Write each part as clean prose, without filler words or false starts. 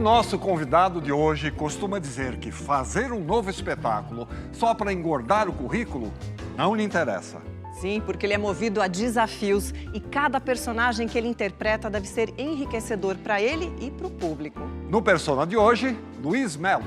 nosso convidado de hoje costuma dizer que fazer um novo espetáculo só para engordar o currículo não lhe interessa. Sim, porque ele é movido a desafios e cada personagem que ele interpreta deve ser enriquecedor para ele e para o público. No Persona de hoje, Luiz Melo.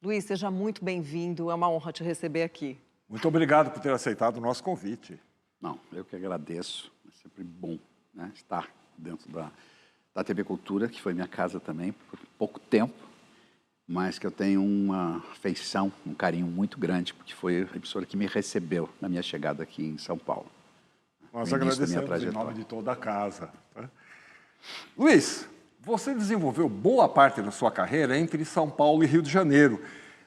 Luiz, seja muito bem-vindo, é uma honra te receber aqui. Muito obrigado por ter aceitado o nosso convite. Não, eu que agradeço. É sempre bom, né, estar dentro da TV Cultura, que foi minha casa também por pouco tempo, mas que eu tenho uma afeição, um carinho muito grande, porque foi a emissora que me recebeu na minha chegada aqui em São Paulo. Nós agradecemos em nome de toda a casa. Tá? Luiz, você desenvolveu boa parte da sua carreira entre São Paulo e Rio de Janeiro,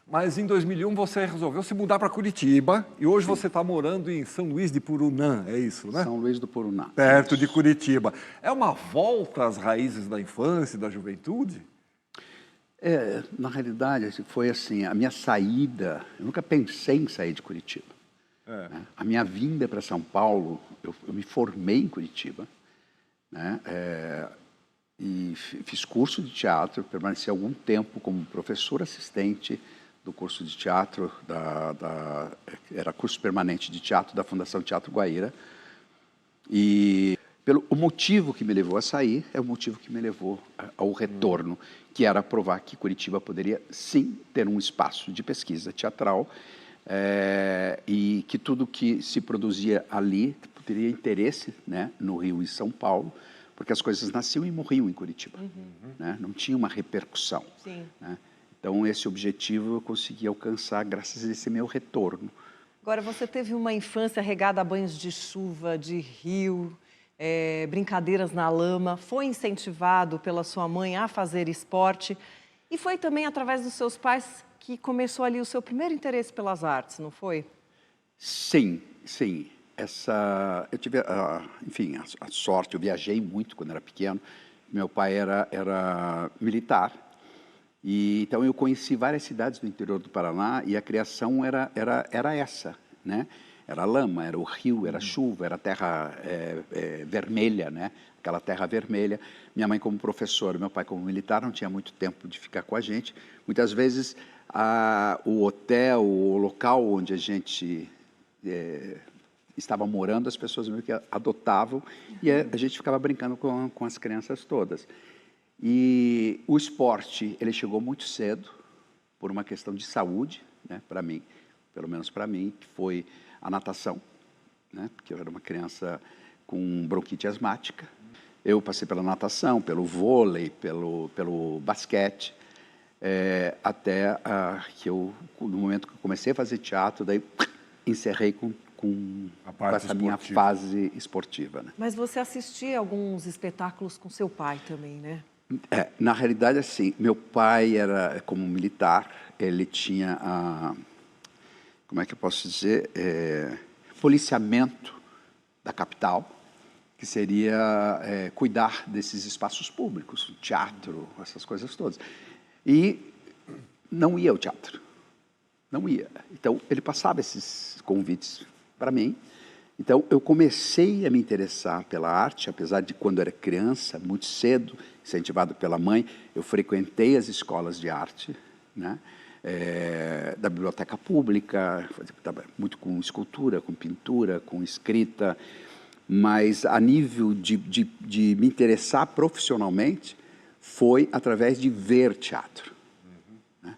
mas em 2001 você resolveu se mudar para Curitiba e hoje você está morando em São Luís de Purunã, é isso, né? São Luís do Purunã. Perto de Curitiba. É uma volta às raízes da infância e da juventude? Na realidade, foi assim, a minha saída, eu nunca pensei em sair de Curitiba. Né? A minha vinda para São Paulo, eu me formei em Curitiba, né? E fiz curso de teatro, permaneci algum tempo como professor assistente do curso de teatro, era curso permanente de teatro da Fundação Teatro Guaíra. E o motivo que me levou a sair é o motivo que me levou ao retorno, que era provar que Curitiba poderia, sim, ter um espaço de pesquisa teatral e que tudo que se produzia ali teria interesse, né, no Rio e São Paulo, porque as coisas nasciam e morriam em Curitiba, né? Não tinha uma repercussão. Sim. Né? Então, esse objetivo eu consegui alcançar graças a esse meu retorno. Agora, você teve uma infância regada a banhos de chuva, de rio, brincadeiras na lama, foi incentivado pela sua mãe a fazer esporte e foi também através dos seus pais que começou ali o seu primeiro interesse pelas artes, não foi? Sim, sim. Eu tive, enfim, a sorte, eu viajei muito quando era pequeno. Meu pai era militar, e então eu conheci várias cidades do interior do Paraná e a criação era essa, né? Era lama, era o rio, era chuva, era terra vermelha, né? Aquela terra vermelha. Minha mãe como professora, meu pai como militar, não tinha muito tempo de ficar com a gente. Muitas vezes o hotel, o local onde a gente estava morando, as pessoas meio que adotavam e a gente ficava brincando com as crianças todas. E o esporte, ele chegou muito cedo, por uma questão de saúde, né, para mim, pelo menos para mim, que foi a natação, né, porque eu era uma criança com bronquite asmática. Eu passei pela natação, pelo vôlei, pelo basquete, até que no momento que eu comecei a fazer teatro, daí encerrei com essa minha fase esportiva. Né? Mas você assistia alguns espetáculos com seu pai também, né? Na realidade, assim, meu pai era, como militar, ele tinha, como é que eu posso dizer, policiamento da capital, que seria cuidar desses espaços públicos, teatro, essas coisas todas. E não ia ao teatro, não ia. Então, ele passava esses convites para mim. Então, eu comecei a me interessar pela arte, apesar de quando era criança, muito cedo, incentivado pela mãe, eu frequentei as escolas de arte, né? Da biblioteca pública, muito com escultura, com pintura, com escrita, mas a nível de me interessar profissionalmente foi através de ver teatro. Né?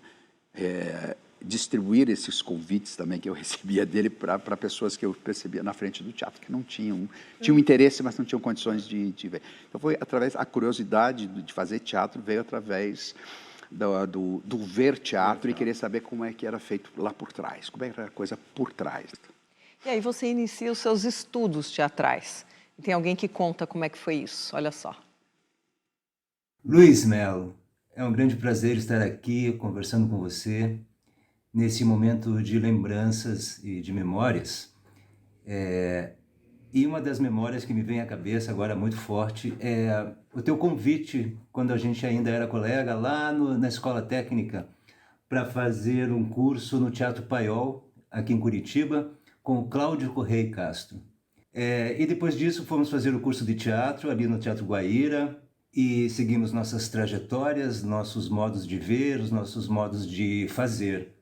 Distribuir esses convites também que eu recebia dele para pessoas que eu percebia na frente do teatro, que não tinham interesse, mas não tinham condições de ver. Então foi através, a curiosidade de fazer teatro veio através do ver teatro e querer saber como é que era feito lá por trás, como era a coisa por trás. E aí você inicia os seus estudos teatrais. E tem alguém que conta como é que foi isso, olha só. Luiz Melo, é um grande prazer estar aqui conversando com você nesse momento de lembranças e de memórias. E uma das memórias que me vem à cabeça agora muito forte é o teu convite, quando a gente ainda era colega, lá na Escola Técnica, para fazer um curso no Teatro Paiol, aqui em Curitiba, com o Cláudio Correia Castro. E depois disso fomos fazer o curso de teatro ali no Teatro Guaíra e seguimos nossas trajetórias, nossos modos de ver, os nossos modos de fazer.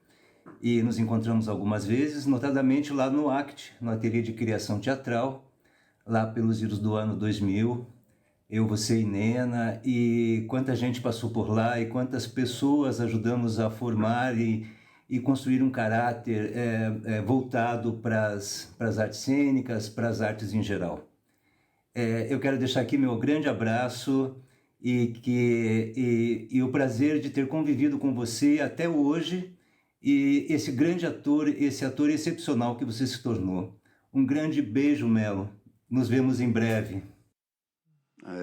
E nos encontramos algumas vezes, notadamente lá no ACT, no Ateliê de Criação Teatral, lá pelos idos do ano 2000. Eu, você e Nena, e quanta gente passou por lá e quantas pessoas ajudamos a formar e construir um caráter voltado para as artes cênicas, para as artes em geral. Eu quero deixar aqui meu grande abraço e o prazer de ter convivido com você até hoje e esse grande ator, esse ator excepcional que você se tornou. Um grande beijo, Melo. Nos vemos em breve.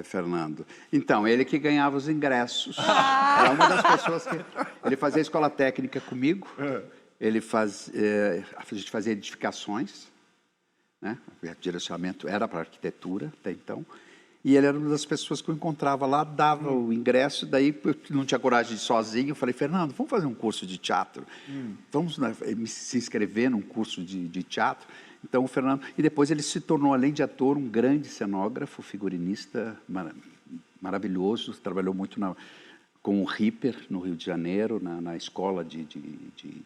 Fernando. Então, ele que ganhava os ingressos. Era uma das pessoas que... Ele fazia escola técnica comigo. A gente fazia edificações, né? O direcionamento era para arquitetura até então. E ele era uma das pessoas que eu encontrava lá, dava o ingresso, daí eu não tinha coragem de ir sozinho. Eu falei, Fernando, vamos fazer um curso de teatro? Vamos se inscrever num curso de teatro? Então, o Fernando... E depois ele se tornou, além de ator, um grande cenógrafo, figurinista maravilhoso. Trabalhou muito com o Ripper, no Rio de Janeiro, na escola de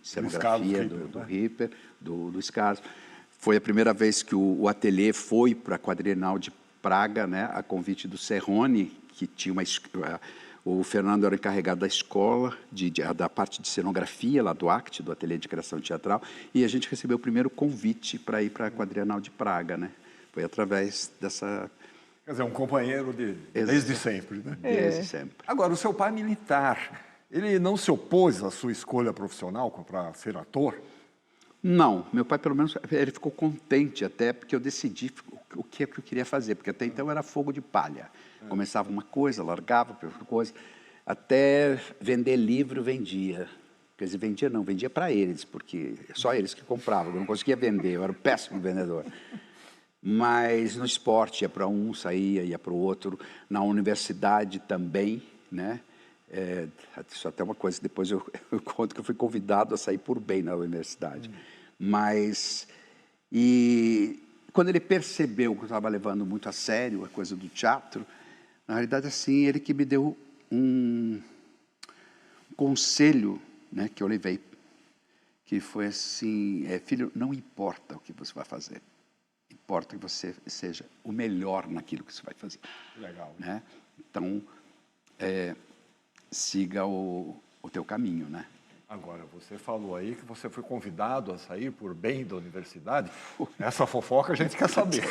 cenografia do Ripper, do Luiz Carlos. Foi a primeira vez que o ateliê foi para a Quadrienal de Praga, né, a convite do Serrone, que tinha o Fernando era encarregado da escola, da parte de cenografia, lá do ACT, do Ateliê de Criação Teatral, e a gente recebeu o primeiro convite para ir para a Quadrienal de Praga, né? Foi através dessa... Quer dizer, um companheiro desde sempre, né? Desde sempre. Agora, o seu pai militar, ele não se opôs à sua escolha profissional para ser ator? Não, meu pai, pelo menos, ele ficou contente até, porque eu decidi o que eu queria fazer, porque até então era fogo de palha. Começava uma coisa, largava para outra coisa, até vender livro vendia. Quer dizer, vendia para eles, porque só eles que compravam, eu não conseguia vender, eu era um péssimo vendedor. Mas no esporte ia para um, ia para o outro, na universidade também, né? Isso até uma coisa, depois eu conto que eu fui convidado a sair por bem na universidade. Mas, e quando ele percebeu que eu estava levando muito a sério a coisa do teatro, na realidade, assim, ele que me deu um conselho, né, que eu levei, que foi assim, filho, não importa o que você vai fazer, importa que você seja o melhor naquilo que você vai fazer. Legal. Né? Então, siga o teu caminho, né? Agora, você falou aí que você foi convidado a sair por bem da universidade. Essa fofoca a gente quer saber.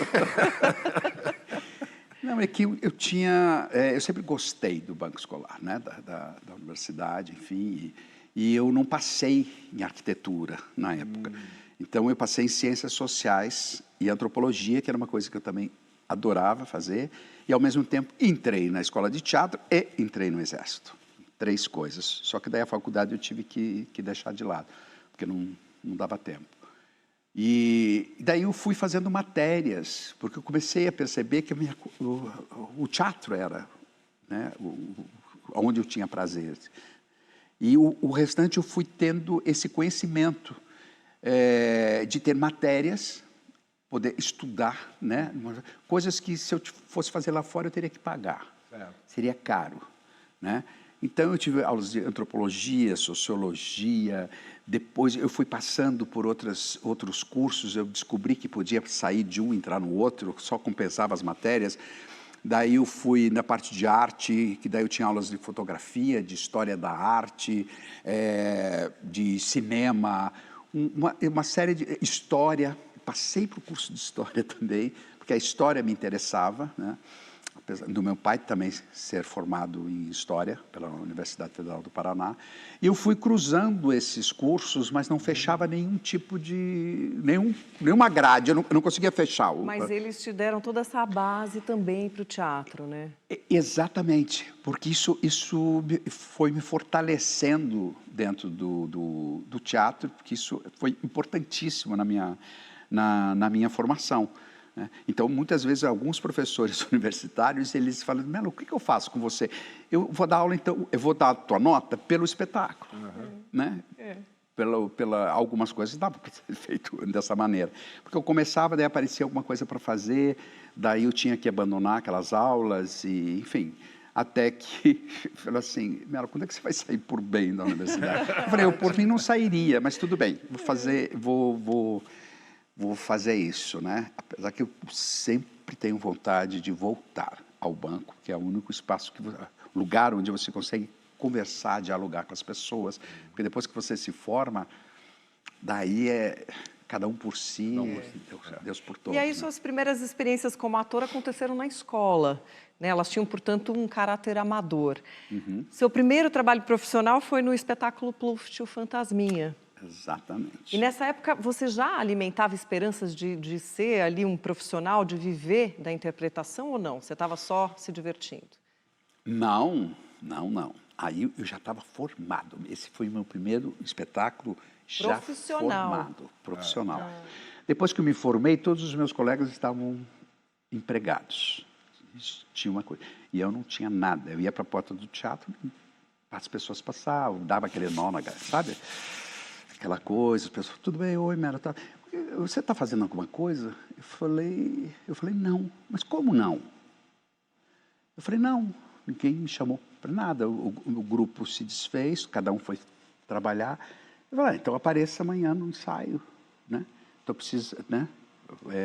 Não, é que eu sempre gostei do banco escolar, né? Da universidade, enfim, e eu não passei em arquitetura na época. Então, eu passei em ciências sociais e antropologia, que era uma coisa que eu também adorava fazer, e, ao mesmo tempo, entrei na escola de teatro e entrei no Exército. 3 coisas. Só que daí a faculdade eu tive que deixar de lado, porque não dava tempo. E daí eu fui fazendo matérias, porque eu comecei a perceber que o teatro era, né, onde eu tinha prazer. E o restante eu fui tendo esse conhecimento de ter matérias, poder estudar, né, coisas que se eu fosse fazer lá fora eu teria que pagar. Seria caro, né? Então, eu tive aulas de antropologia, sociologia, depois eu fui passando por outros cursos, eu descobri que podia sair de um e entrar no outro, só compensava as matérias. Daí eu fui na parte de arte, que daí eu tinha aulas de fotografia, de história da arte, de cinema, uma série de... História, passei para o curso de história também, porque a história me interessava, né? apesar do meu pai também ser formado em História pela Universidade Federal do Paraná. E eu fui cruzando esses cursos, mas não fechava nenhum tipo de... nenhuma grade, eu não conseguia fechar. Mas eles te deram toda essa base também para o teatro, né? Exatamente, porque isso foi me fortalecendo dentro do teatro, porque isso foi importantíssimo na minha formação. Então, muitas vezes, alguns professores universitários, eles falam, Melo, o que eu faço com você? Eu vou dar aula, então, eu vou dar a tua nota pelo espetáculo, né? Algumas coisas dava para ser feito dessa maneira. Porque eu começava, daí aparecia alguma coisa para fazer, daí eu tinha que abandonar aquelas aulas, e, enfim, até que, falou assim, Melo, quando é que você vai sair por bem da universidade? Eu falei, eu por mim não sairia, mas tudo bem, vou fazer isso, né? Apesar que eu sempre tenho vontade de voltar ao banco, que é o único espaço, lugar onde você consegue conversar, dialogar com as pessoas. Porque depois que você se forma, daí é cada um por si, Deus por todos. E aí né? suas primeiras experiências como ator aconteceram na escola, né? Elas tinham, portanto, um caráter amador. Seu primeiro trabalho profissional foi no espetáculo Pluft, o Fantasminha. Exatamente. E nessa época você já alimentava esperanças de ser ali um profissional, de viver da interpretação ou não? Você estava só se divertindo? Não. Aí eu já estava formado. Esse foi o meu primeiro espetáculo já formado, profissional. Depois que eu me formei, todos os meus colegas estavam empregados. Tinha uma coisa. E eu não tinha nada. Eu ia para a porta do teatro, as pessoas passavam, dava aquele nó na garganta, sabe? Aquela coisa, as pessoas, tudo bem, oi, Melo, tá. Você está fazendo alguma coisa? Eu falei, não. Mas como não? Eu falei, não, ninguém me chamou para nada. O grupo se desfez, cada um foi trabalhar. Eu falei, então apareça amanhã no ensaio, né? Então preciso, né?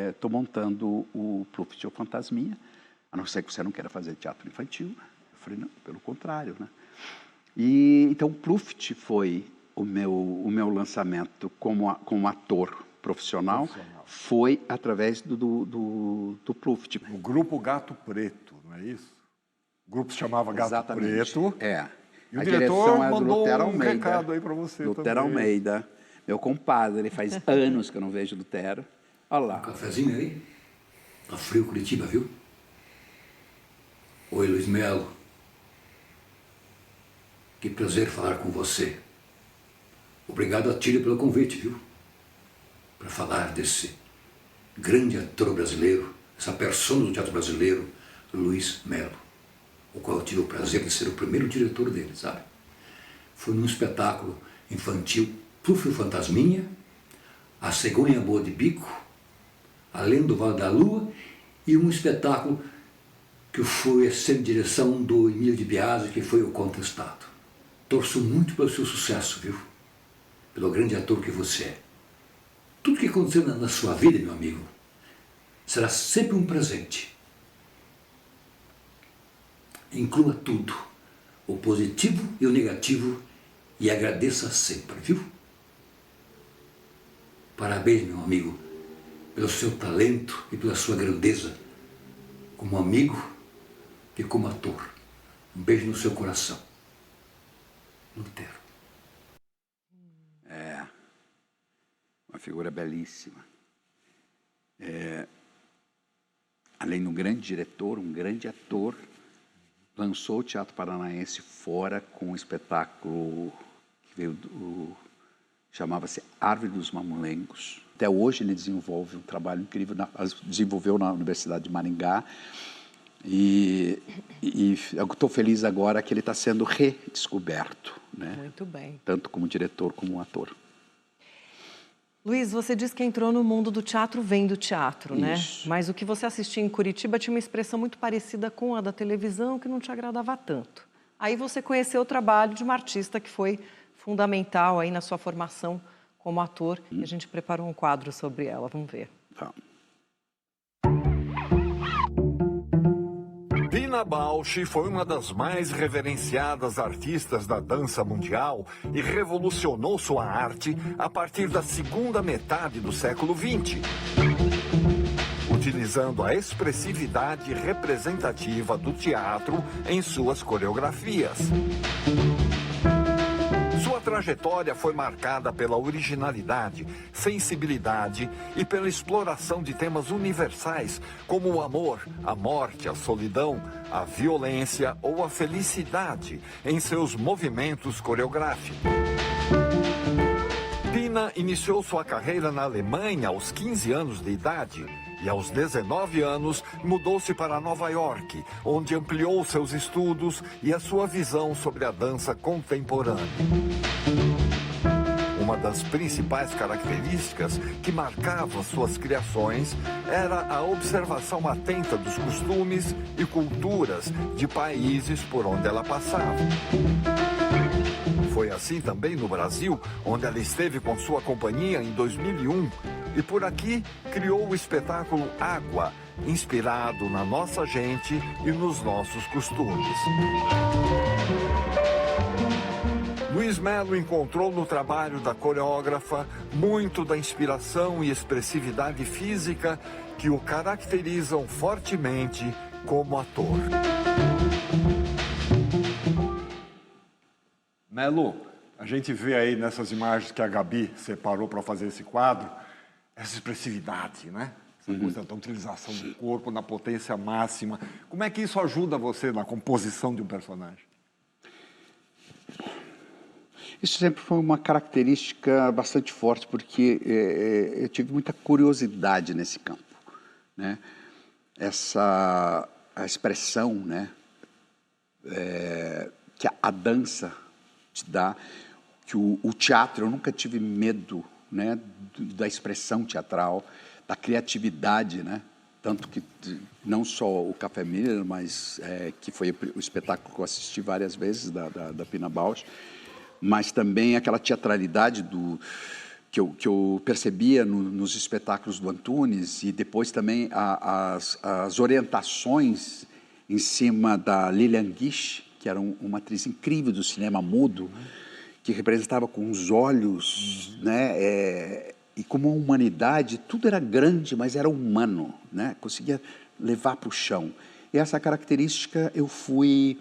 Estou montando o Pluft, o Fantasminha, a não ser que você não queira fazer teatro infantil. Eu falei, não, pelo contrário, né? E então o Pluft foi o meu lançamento como ator profissional foi através do Pluft. O Grupo Gato Preto, não é isso? O grupo se chamava Gato Preto. E o diretor mandou um recado aí para você Lutero também. Almeida, meu compadre, ele faz anos que eu não vejo Lutero. Olha lá. Um cafezinho aí? Tá frio Curitiba, viu? Oi, Luiz Melo. Que prazer falar com você. Obrigado a Tília pelo convite, viu? Para falar desse grande ator brasileiro, essa persona do teatro brasileiro, Luiz Melo, o qual eu tive o prazer de ser o primeiro diretor dele, sabe? Foi num espetáculo infantil, Pluft o Fantasminha, A Cegonha Boa de Bico, A Lenda do Vale da Lua, e um espetáculo que foi sem direção do Emílio de Biasi, que foi O Contestado. Torço muito pelo seu sucesso, viu? Pelo grande ator que você é. Tudo que aconteceu na sua vida, meu amigo, será sempre um presente. Inclua tudo, o positivo e o negativo, e agradeça sempre, viu? Parabéns, meu amigo, pelo seu talento e pela sua grandeza, como amigo e como ator. Um beijo no seu coração. Lutero. Uma figura belíssima. Além de um grande diretor, um grande ator, lançou o Teatro Paranaense fora com um espetáculo que veio chamava-se Árvore dos Mamulengos. Até hoje ele desenvolve um trabalho incrível, desenvolveu na Universidade de Maringá, e eu estou feliz agora que ele está sendo redescoberto, né? Muito bem. Tanto como diretor como ator. Luiz, você disse que entrou no mundo do teatro, vem do teatro, né? Isso. Mas o que você assistia em Curitiba tinha uma expressão muito parecida com a da televisão, que não te agradava tanto. Aí você conheceu o trabalho de uma artista que foi fundamental aí na sua formação como ator, e a gente preparou um quadro sobre ela. Vamos ver. Vamos. Pina Bausch foi uma das mais reverenciadas artistas da dança mundial e revolucionou sua arte a partir da segunda metade do século XX. O utilizando a expressividade representativa do teatro em suas coreografias. Sua trajetória foi marcada pela originalidade, sensibilidade e pela exploração de temas universais como o amor, a morte, a solidão, a violência ou a felicidade em seus movimentos coreográficos. Pina iniciou sua carreira na Alemanha aos 15 anos de idade e aos 19 anos mudou-se para Nova York, onde ampliou seus estudos e a sua visão sobre a dança contemporânea. Uma das principais características que marcava suas criações era a observação atenta dos costumes e culturas de países por onde ela passava. Foi assim também no Brasil, onde ela esteve com sua companhia em 2001, e por aqui criou o espetáculo Água, inspirado na nossa gente e nos nossos costumes. Luiz Melo encontrou no trabalho da coreógrafa muito da inspiração e expressividade física que o caracterizam fortemente como ator. Melo, a gente vê aí nessas imagens que a Gabi separou para fazer esse quadro, essa expressividade, né? Essa coisa da utilização do corpo na potência máxima. Como é que isso ajuda você na composição de um personagem? Isso sempre foi uma característica bastante forte, porque eu tive muita curiosidade nesse campo, né? A expressão, né? Que a dança te dá, que o teatro, eu nunca tive medo, né? Da expressão teatral, da criatividade, né? Tanto que não só o Café Miller, mas que foi o espetáculo que eu assisti várias vezes da Pina Bausch, mas também aquela teatralidade que eu percebia nos espetáculos do Antunes, e depois também as orientações em cima da Lillian Gish, que era uma atriz incrível do cinema mudo, que representava com os olhos, né? E como a humanidade, tudo era grande, mas era humano, né? Conseguia levar para o chão. E essa característica eu fui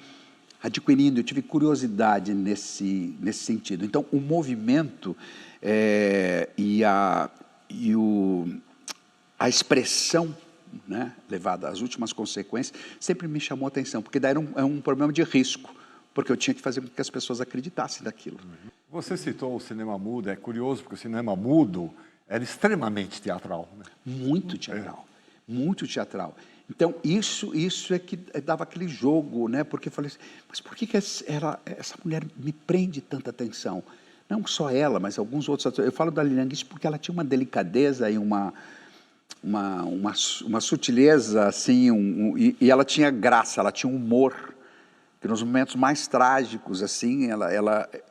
adquirindo, eu tive curiosidade nesse sentido. Então, o movimento e a expressão, né, levada às últimas consequências, sempre me chamou a atenção, porque daí era um problema de risco, porque eu tinha que fazer com que as pessoas acreditassem naquilo. Você citou o cinema mudo, é curioso, porque o cinema mudo era extremamente teatral, né? Muito teatral, muito teatral. Então, isso é que dava aquele jogo, né? Porque eu falei assim, mas por que essa mulher me prende tanta atenção? Não só ela, mas alguns outros atores. Eu falo da Lillian Gish porque ela tinha uma delicadeza e uma sutileza, assim, e ela tinha graça, ela tinha humor, que nos momentos mais trágicos, assim,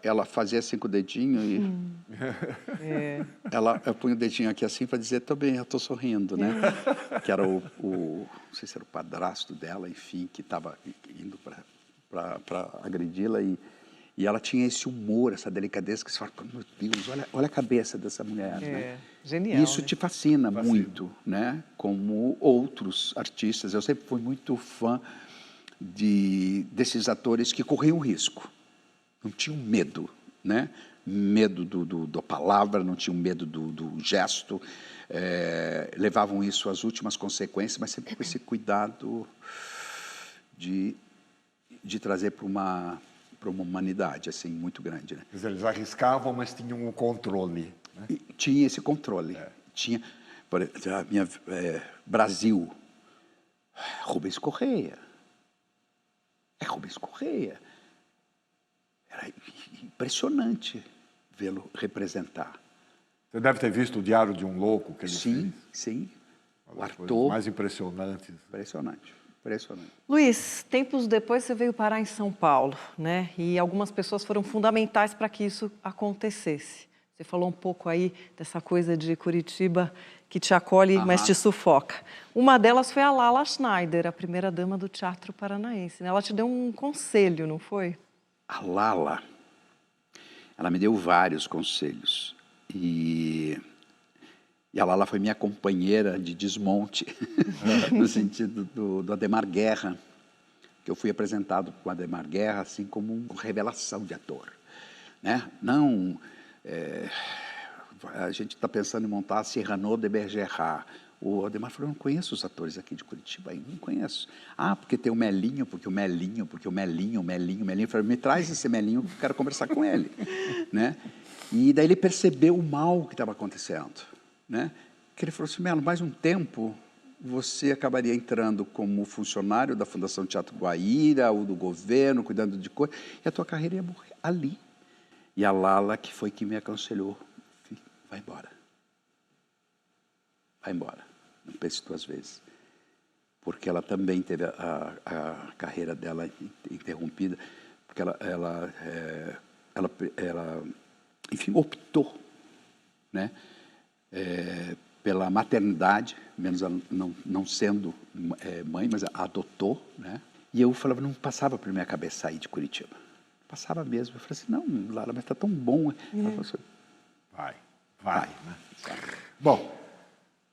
ela fazia assim com o dedinho e ela punha o dedinho aqui assim para dizer, tô bem, eu tô sorrindo, né? Que era não sei se era o padrasto dela, enfim, que estava indo para agredi-la, e ela tinha esse humor, essa delicadeza, que você fala, meu Deus, olha a cabeça dessa mulher, né? Genial. Isso, né? Te fascina muito, né? Como outros artistas. Eu sempre fui muito fã desses atores que corriam risco, não tinham medo, né? Medo da palavra, não tinham medo do gesto, levavam isso às últimas consequências, mas sempre com esse cuidado de trazer para uma humanidade assim muito grande, né? Quer dizer, eles arriscavam, mas tinham um controle, né? E tinha esse controle. Tinha, por exemplo, a minha Brasil, Rubens Correia. Rubens Correia. Era impressionante vê-lo representar. Você deve ter visto o Diário de um Louco que ele fez. Sim. O Arthur. Mais impressionantes. Impressionante. Luiz, tempos depois você veio parar em São Paulo, né? E algumas pessoas foram fundamentais para que isso acontecesse. Você falou um pouco aí dessa coisa de Curitiba que te acolhe, mas te sufoca. Uma delas foi a Lala Schneider, a primeira-dama do Teatro Paranaense, né? Ela te deu um conselho, não foi? A Lala, ela me deu vários conselhos. E E a Lala foi minha companheira de desmonte, no sentido do Adhemar Guerra, que eu fui apresentado com o Adhemar Guerra assim como uma revelação de ator, né? Não, a gente está pensando em montar a Cyrano de Bergerac. O Adhemar falou, eu não conheço os atores aqui de Curitiba ainda, não conheço. Ah, porque tem o Melinho, porque o Melinho. Eu falei, me traz esse Melinho que eu quero conversar com ele, né? E daí ele percebeu o mal que estava acontecendo, né? Que ele falou assim, Melo, mais um tempo você acabaria entrando como funcionário da Fundação Teatro Guaíra ou do governo, cuidando de coisas, e a tua carreira ia morrer ali. E a Lala, que foi que me aconselhou, vai embora. Vai embora, não pense 2 vezes. Porque ela também teve a carreira dela interrompida, porque ela enfim, optou, né, pela maternidade, menos ela não sendo mãe, mas adotou, né? E eu falava, não passava por minha cabeça sair de Curitiba. Passava mesmo. Eu falei assim, não, Lara, mas está tão bom. Ela falou assim, vai. Né? Bom,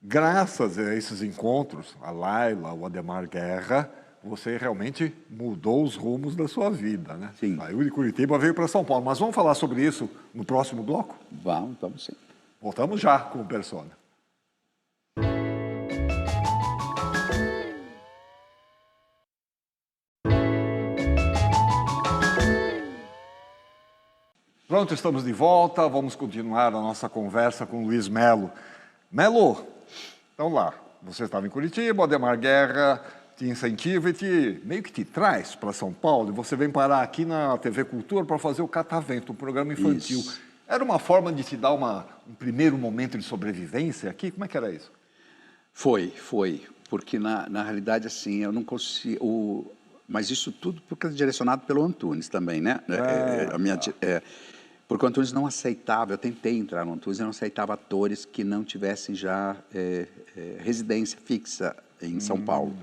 graças a esses encontros, a Laila, o Adhemar Guerra, você realmente mudou os rumos da sua vida, né? Sim. Saiu de Curitiba, veio para São Paulo. Mas vamos falar sobre isso no próximo bloco? Vamos sim. Voltamos já com o Persona. Pronto, estamos de volta. Vamos continuar a nossa conversa com o Luiz Melo. Melo, então lá, você estava em Curitiba, o Adhemar Guerra te incentiva e meio que te traz para São Paulo, e você vem parar aqui na TV Cultura para fazer o Catavento, um programa infantil. Isso. Era uma forma de te dar um primeiro momento de sobrevivência aqui? Como é que era isso? Foi. Porque na realidade, assim, eu não consigo... Mas isso tudo porque é direcionado pelo Antunes também, né? Porque o Antunes não aceitava, eu tentei entrar no Antunes, eu não aceitava atores que não tivessem já residência fixa em São Paulo.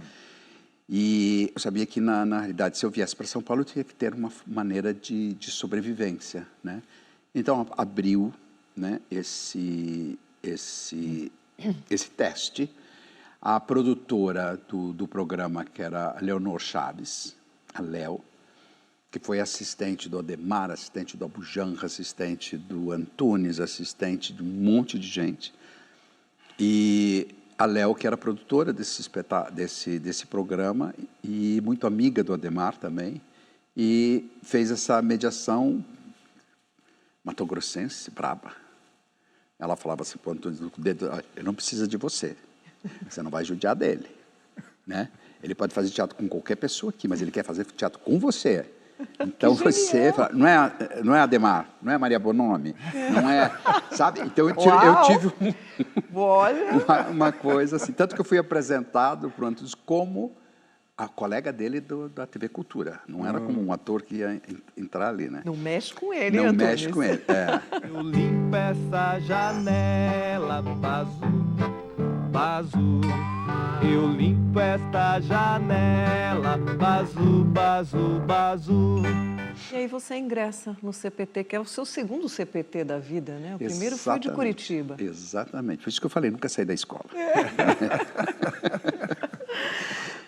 E eu sabia que, na realidade, se eu viesse para São Paulo, eu tinha que ter uma maneira de sobrevivência, né? Então, abriu, né, esse teste. A produtora do programa, que era a Leonor Chaves, a Léo, que foi assistente do Adhemar, assistente do Abujanra, assistente do Antunes, assistente de um monte de gente. E a Léo, que era produtora desse programa e muito amiga do Adhemar também, e fez essa mediação matogrossense, braba. Ela falava assim para o Antunes, no dedo, ele não precisa de você. Você não vai judiar dele, né? Ele pode fazer teatro com qualquer pessoa aqui, mas ele quer fazer teatro com você. Então você fala, não é Adhemar, não é Maria Bonomi, não é, sabe? Então eu tive uma coisa assim, tanto que eu fui apresentado para o Antunes como a colega dele da TV Cultura. Não era como um ator que ia entrar ali, né? Não mexe com ele, Não Antunes. mexe com ele, Eu limpo essa janela, Bazu. Eu limpo esta janela, Bazu. E aí você ingressa no CPT, que é o seu segundo CPT da vida, né? O primeiro foi de Curitiba. Exatamente. Por isso que eu falei, nunca saí da escola.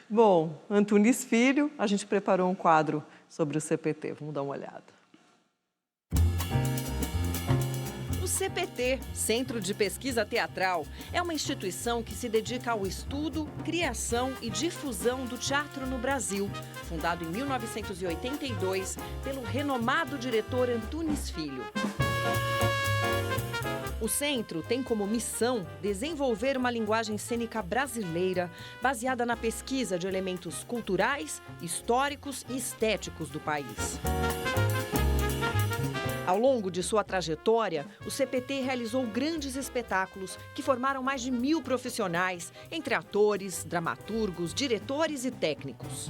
Bom, Antunes Filho, a gente preparou um quadro sobre o CPT. Vamos dar uma olhada. O CPT, Centro de Pesquisa Teatral, é uma instituição que se dedica ao estudo, criação e difusão do teatro no Brasil, fundado em 1982 pelo renomado diretor Antunes Filho. O centro tem como missão desenvolver uma linguagem cênica brasileira baseada na pesquisa de elementos culturais, históricos e estéticos do país. Ao longo de sua trajetória, o CPT realizou grandes espetáculos que formaram mais de 1000 profissionais, entre atores, dramaturgos, diretores e técnicos.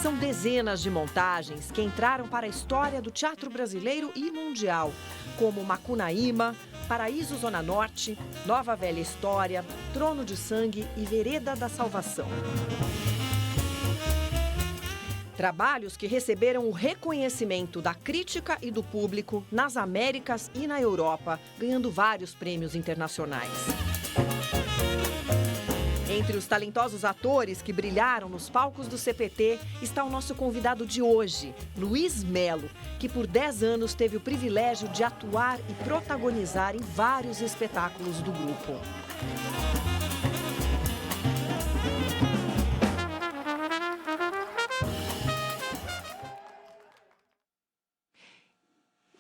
São dezenas de montagens que entraram para a história do teatro brasileiro e mundial, como Macunaíma, Paraíso Zona Norte, Nova Velha História, Trono de Sangue e Vereda da Salvação. Trabalhos que receberam o reconhecimento da crítica e do público nas Américas e na Europa, ganhando vários prêmios internacionais. Entre os talentosos atores que brilharam nos palcos do CPT está o nosso convidado de hoje, Luiz Melo, que por 10 anos teve o privilégio de atuar e protagonizar em vários espetáculos do grupo.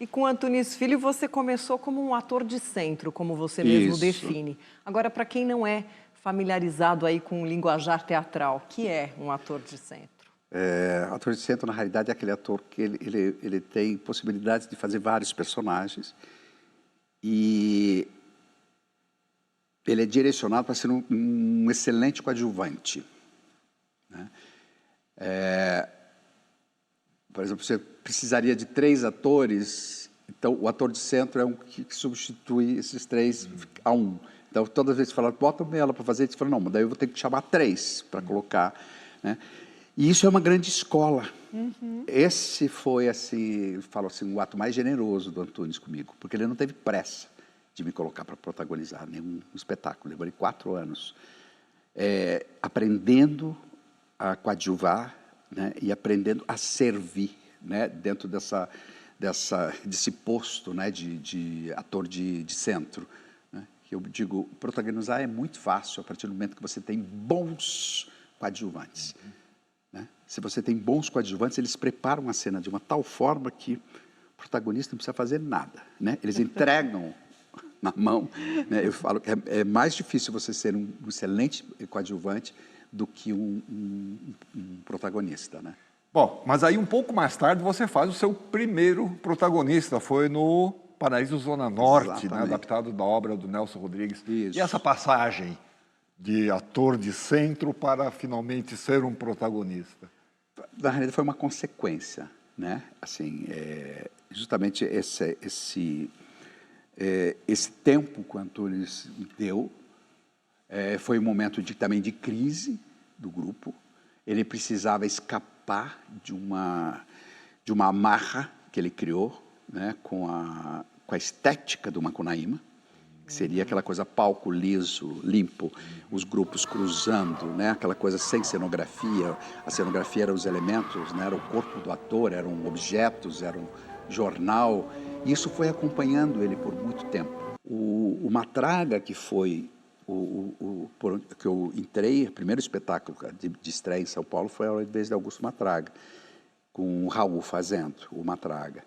E com Antunes Filho, você começou como um ator de centro, como você mesmo define. Agora, para quem não é familiarizado aí com o linguajar teatral, que é um ator de centro? Ator de centro, na realidade, é aquele ator que ele tem possibilidades de fazer vários personagens e ele é direcionado para ser um excelente coadjuvante, né? Por exemplo, você precisaria de 3 atores, então o ator de centro é um que substitui esses 3 a um. Então, todas as vezes que falam, bota ela para fazer, você fala, não, mas daí eu vou ter que chamar 3 para colocar, né? E isso é uma grande escola. Esse foi, assim, falo assim, o ato mais generoso do Antunes comigo, porque ele não teve pressa de me colocar para protagonizar nenhum espetáculo. Levei 4 anos aprendendo a coadjuvar, né, e aprendendo a servir, né, dentro desse posto, né, de ator de centro, né, que eu digo, protagonizar é muito fácil a partir do momento que você tem bons coadjuvantes, né? Se você tem bons coadjuvantes, eles preparam a cena de uma tal forma que o protagonista não precisa fazer nada, né? Eles entregam na mão, né? Eu falo que é mais difícil você ser um excelente coadjuvante do que um protagonista, né? Bom, mas aí um pouco mais tarde você faz o seu primeiro protagonista, foi no Paraíso Zona Norte, né, adaptado da obra do Nelson Rodrigues. Isso. E essa passagem de ator de centro para finalmente ser um protagonista? Na realidade foi uma consequência, né? Assim, justamente esse tempo que o Antunes deu, foi um momento também de crise do grupo. Ele precisava escapar de uma amarra que ele criou, né, com a estética do Macunaíma, que seria aquela coisa palco liso, limpo, os grupos cruzando, né, aquela coisa sem cenografia. A cenografia eram os elementos, né, era o corpo do ator, eram objetos, era um jornal. E isso foi acompanhando ele por muito tempo. O Matraga, que foi que eu entrei, o primeiro espetáculo de estreia em São Paulo foi a vez de Augusto Matraga, com o Raul fazendo o Matraga.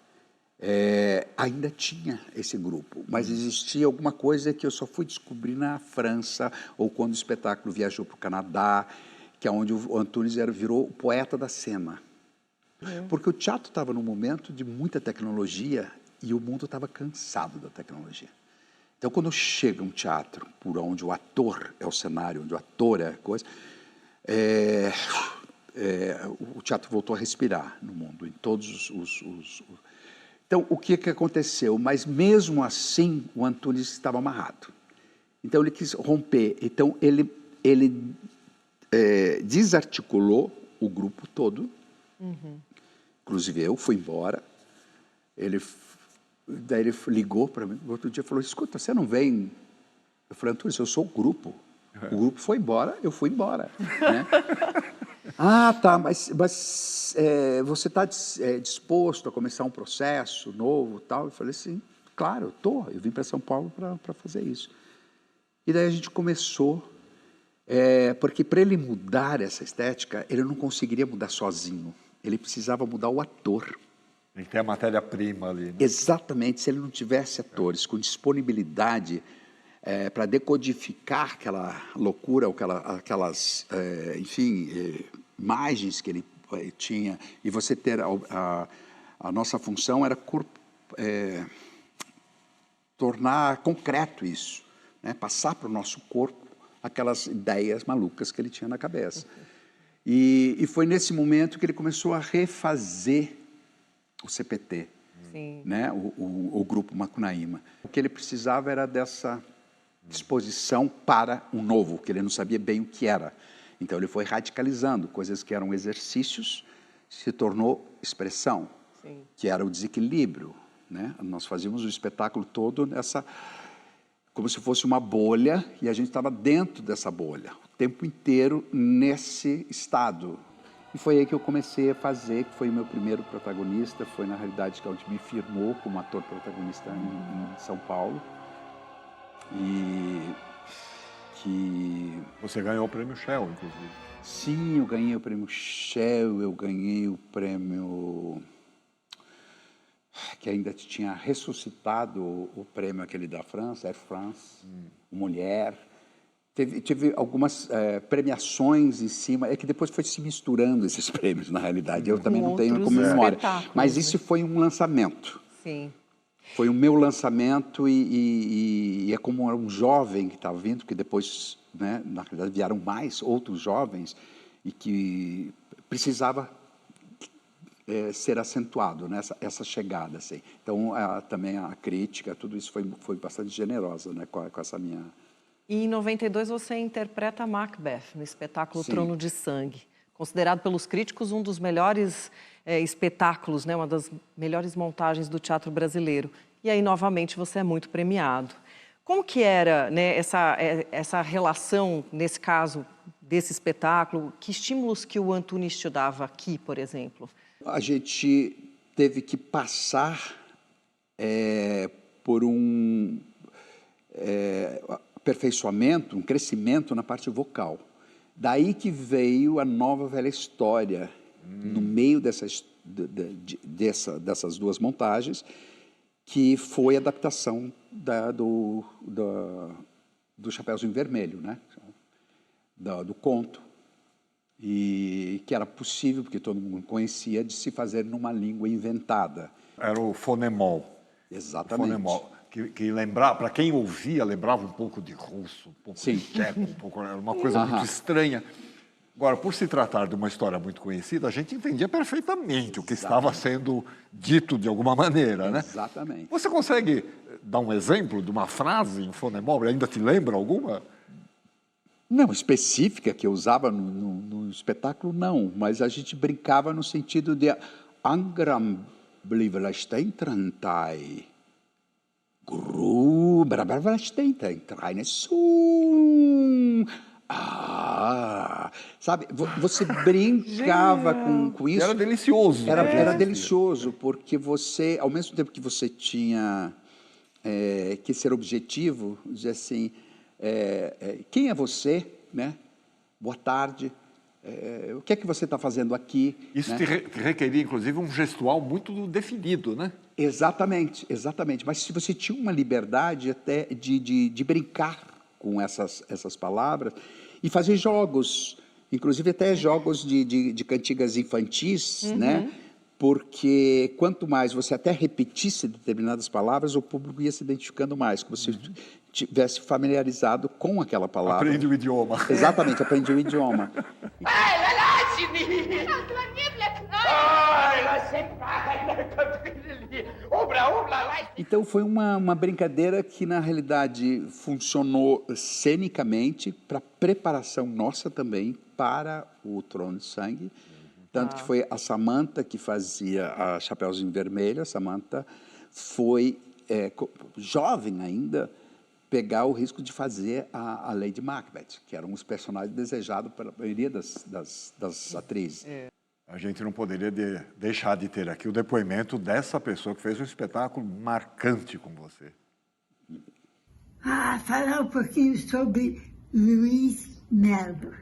Ainda tinha esse grupo, mas existia alguma coisa que eu só fui descobrir na França, ou quando o espetáculo viajou para o Canadá, que é onde o Antunes virou o poeta da cena. Porque o teatro estava num momento de muita tecnologia e o mundo estava cansado da tecnologia. Então, quando chega um teatro por onde o ator é o cenário, onde o ator é a coisa, o teatro voltou a respirar no mundo, em todos Então, o que aconteceu? Mas, mesmo assim, o Antunes estava amarrado. Então, ele quis romper. Então, ele desarticulou o grupo todo. Inclusive, eu fui embora. Daí ele ligou para mim, outro dia falou, escuta, você não vem? Eu falei, Antunes, eu sou o grupo. O grupo foi embora, eu fui embora. Né? Ah, tá, mas você está disposto a começar um processo novo e tal? Eu falei assim, claro, eu estou. Eu vim para São Paulo para fazer isso. E daí a gente começou, porque para ele mudar essa estética, ele não conseguiria mudar sozinho. Ele precisava mudar o ator. Tem que ter a matéria-prima ali, né? Exatamente. Se ele não tivesse atores com disponibilidade para decodificar aquela loucura, aquelas, enfim, imagens que ele tinha, e você ter a nossa função era tornar concreto isso, né? Passar para o nosso corpo aquelas ideias malucas que ele tinha na cabeça. E foi nesse momento que ele começou a refazer o CPT, né? O grupo Macunaíma. O que ele precisava era dessa disposição para um novo, que ele não sabia bem o que era. Então ele foi radicalizando coisas que eram exercícios, se tornou expressão, Sim. que era o desequilíbrio, né? Nós fazíamos o espetáculo todo como se fosse uma bolha, e a gente estava dentro dessa bolha, o tempo inteiro nesse estado. E foi aí que eu comecei a fazer, que foi o meu primeiro protagonista, foi na realidade que onde me firmou como ator protagonista em São Paulo. E que... Você ganhou o prêmio Shell, inclusive. Sim, eu ganhei o prêmio Shell, eu ganhei o prêmio... que ainda tinha ressuscitado o prêmio aquele da França, Air France, Mulher. Tive algumas premiações em cima, é que depois foi se misturando esses prêmios, na realidade. Eu também não tenho como memória. Mas isso foi um lançamento. Sim. Foi o meu lançamento e é como um jovem que estava vindo, porque depois, né, na realidade, vieram mais outros jovens e que precisava ser acentuado, né, essa chegada. Assim. Então, também a crítica, tudo isso foi bastante generosa, né, com essa minha... E em 92 você interpreta Macbeth no espetáculo Sim. Trono de Sangue, considerado pelos críticos um dos melhores espetáculos, né, uma das melhores montagens do teatro brasileiro. E aí, novamente, você é muito premiado. Como que era, né, essa relação, nesse caso, desse espetáculo? Que estímulos que o Antunes te dava aqui, por exemplo? A gente teve que passar por um aperfeiçoamento, um crescimento na parte vocal. Daí que veio a nova velha história, no meio dessas duas montagens, que foi a adaptação do Chapeuzinho Vermelho, né? Do conto. E que era possível, porque todo mundo conhecia, de se fazer numa língua inventada. Era o fonemol. Exatamente. O fonemol, que lembrava, para quem ouvia, lembrava um pouco de russo, um pouco Sim. de tcheco, era uma coisa muito estranha. Agora, por se tratar de uma história muito conhecida, a gente entendia perfeitamente o que estava sendo dito de alguma maneira, né? Exatamente. Você consegue dar um exemplo de uma frase em fonemol? Ainda te lembra alguma? Não, específica que eu usava no espetáculo, não. Mas a gente brincava no sentido de Angram Blivelastentrantai. Sabe, você brincava com isso. Era delicioso. Era delicioso, porque você, ao mesmo tempo que você tinha que ser objetivo, dizer assim, quem é você, né? Boa tarde. O que é que você está fazendo aqui? Isso né? te requeria, inclusive, um gestual muito definido, né? Exatamente, exatamente. Mas se você tinha uma liberdade até de brincar com essas palavras e fazer jogos, inclusive até jogos de cantigas infantis, né? Porque quanto mais você até repetisse determinadas palavras, o público ia se identificando mais, como se tivesse familiarizado com aquela palavra. Aprende o idioma. Exatamente, aprende o idioma. Então foi uma brincadeira que na realidade funcionou cenicamente para preparação nossa também para o Trono de Sangue. Tanto que foi a Samantha que fazia a Chapeuzinho Vermelho. A Samantha foi, jovem ainda, pegar o risco de fazer a Lady Macbeth, que eram os personagens desejados pela maioria das atrizes. A gente não poderia deixar de ter aqui o depoimento dessa pessoa que fez um espetáculo marcante com você. Falar um pouquinho sobre Luiz Melo.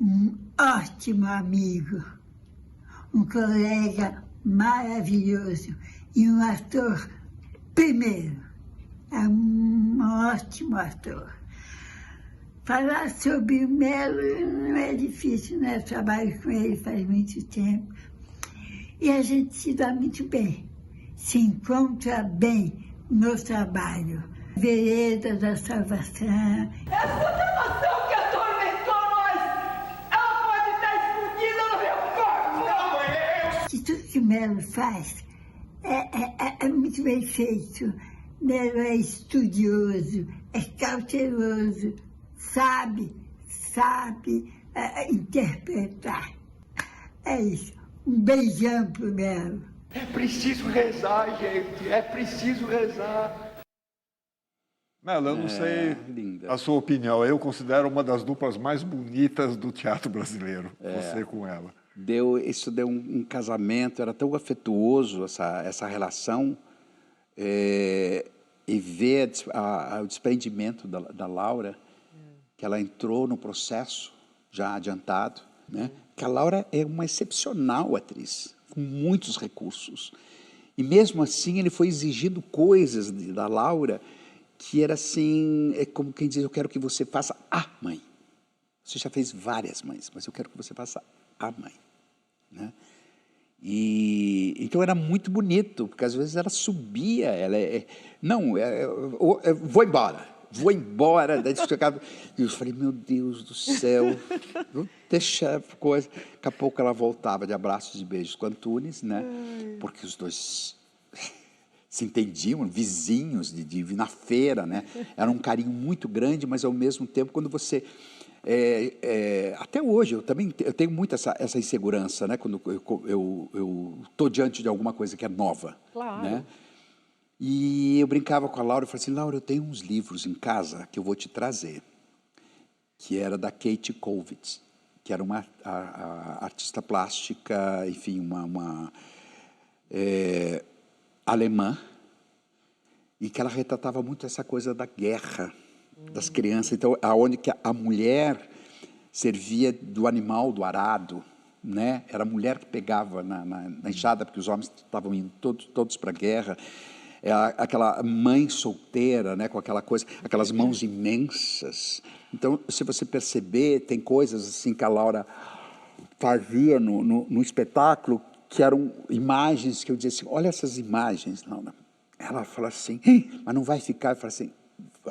Um ótimo amigo, um colega maravilhoso e um ator, primeiro, é um ótimo ator. Falar sobre o Melo não é difícil, né? Eu trabalho com ele faz muito tempo e a gente se dá muito bem, se encontra bem no trabalho. Vereda da Salvação. Tudo que o Melo faz é muito bem feito. Melo é estudioso, é cauteloso, sabe interpretar. É isso. Um beijão pro Melo. É preciso rezar, gente. É preciso rezar. Melo, eu não sei linda. a sua opinião. Eu considero uma das duplas mais bonitas do teatro brasileiro, você com ela. Isso deu um casamento, era tão afetuoso essa relação, e ver o desprendimento da Laura, que ela entrou no processo já adiantado, né? Que a Laura é uma excepcional atriz, com muitos recursos. E mesmo assim ele foi exigindo coisas da Laura que era assim, é como quem diz, eu quero que você faça a mãe. Você já fez várias mães, mas eu quero que você faça a mãe. Né? E então era muito bonito, porque às vezes ela subia, vou embora, daí eu falei, meu Deus do céu, vou deixar a coisa. Daqui a pouco ela voltava de abraços e beijos com Antunes, né? Porque os dois se entendiam, vizinhos de na feira, né? Era um carinho muito grande, mas ao mesmo tempo quando você até hoje eu tenho muito essa insegurança, né? Quando eu estou diante de alguma coisa que é nova, claro. Né? E eu brincava com a Laura e falei assim, Laura, eu tenho uns livros em casa que eu vou te trazer, que era da Kate Kollwitz, que era uma artista plástica, enfim, uma alemã, e que ela retratava muito essa coisa da guerra, das crianças. Então, aonde que a mulher servia do animal, do arado, né? Era a mulher que pegava na enxada, porque os homens estavam indo todos para a guerra. Aquela mãe solteira, né? Com aquela coisa, aquelas mãos imensas. Então, se você perceber, tem coisas assim que a Laura fazia no espetáculo, que eram imagens que eu dizia assim, olha essas imagens, Laura. Ela fala assim, mas não vai ficar, eu falo assim,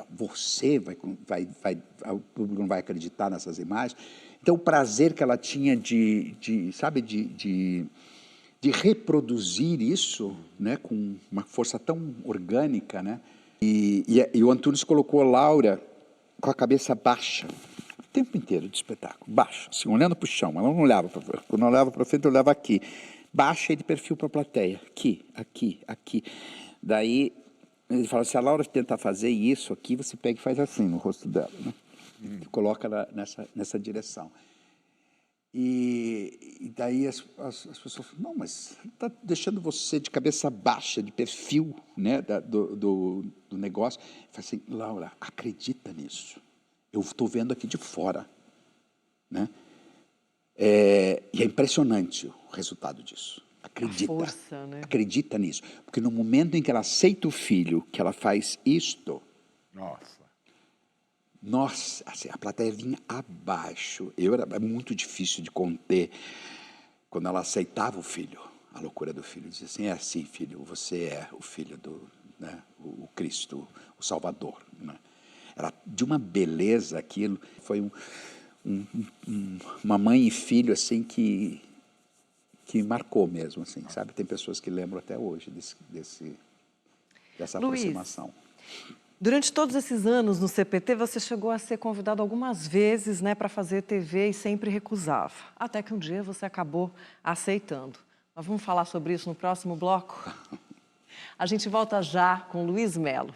você o público não vai acreditar nessas imagens. Então, o prazer que ela tinha de reproduzir isso, né, com uma força tão orgânica, né? E o Antunes colocou a Laura com a cabeça baixa, o tempo inteiro do espetáculo, baixa, assim, olhando para o chão. Ela não olhava para frente, quando olhava para frente, eu olhava aqui. Baixa e de perfil para a plateia, aqui. Daí, ele fala, se a Laura tentar fazer isso aqui, você pega e faz assim no rosto dela, né? Coloca ela nessa direção. E daí as pessoas falam, não, mas está deixando você de cabeça baixa, de perfil, né, do negócio. Eu falo assim, Laura, acredita nisso. Eu estou vendo aqui de fora. Né? E é impressionante o resultado disso. Acredita. A força, né? Acredita nisso. Porque no momento em que ela aceita o filho, que ela faz isto... Nossa, assim, a plateia vinha abaixo. Era muito difícil de conter. Quando ela aceitava o filho, a loucura do filho, dizia assim, é assim, filho, você é o filho né, o Cristo, o Salvador. Né? Era de uma beleza aquilo. Foi uma mãe e filho assim que marcou mesmo, assim, sabe? Tem pessoas que lembram até hoje dessa aproximação. Durante todos esses anos no CPT, você chegou a ser convidado algumas vezes, né, para fazer TV e sempre recusava. Até que um dia você acabou aceitando. Nós vamos falar sobre isso no próximo bloco? A gente volta já com Luiz Melo.